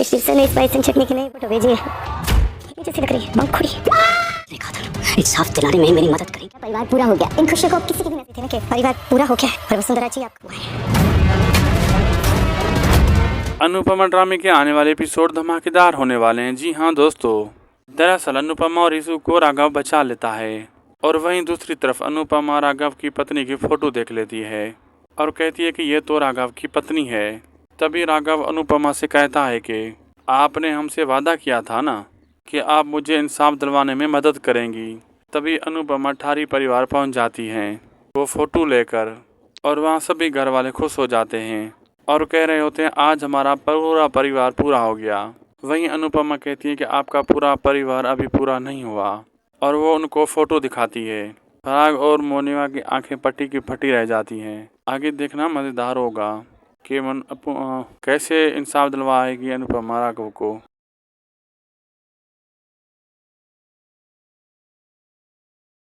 शीर्षन ने स्पाइस चटनी की नई फोटो भेजी है। ये जैसी लग रही है पंखुड़ी। देखा था इस साफ दिलाने में मेरी मदद करी। परिवार पूरा हो गया। इन खुशियों को किसी की भी नसीब थी ना कि परिवार पूरा हो गया और वसुंधरा जी आपको अनुपमा ड्रामे के आने वाले एपिसोड धमाकेदार होने वाले हैं। जी हाँ दोस्तों, दरअसल अनुपमा और यीशु को राघव बचा लेता है और वहीं दूसरी तरफ अनुपमा राघव की पत्नी की फोटो देख लेती है और कहती है कि ये तो राघव की पत्नी है। तभी राघव अनुपमा से कहता है कि आपने हमसे वादा किया था ना कि आप मुझे इंसाफ दिलवाने में मदद करेंगी। तभी अनुपमा ठारी परिवार पहुंच जाती हैं वो फोटो लेकर और वहाँ सभी घर वाले खुश हो जाते हैं और कह रहे होते हैं आज हमारा पूरा परिवार पूरा हो गया। वहीं अनुपमा कहती है कि आपका पूरा परिवार अभी पूरा नहीं हुआ और वो उनको फोटो दिखाती है। पराग और मोनिका की आंखें पट्टी की फटी रह जाती हैं। आगे देखना मज़ेदार होगा कि कैसे इंसाफ दिलवाएगी अनुपमा राघव को।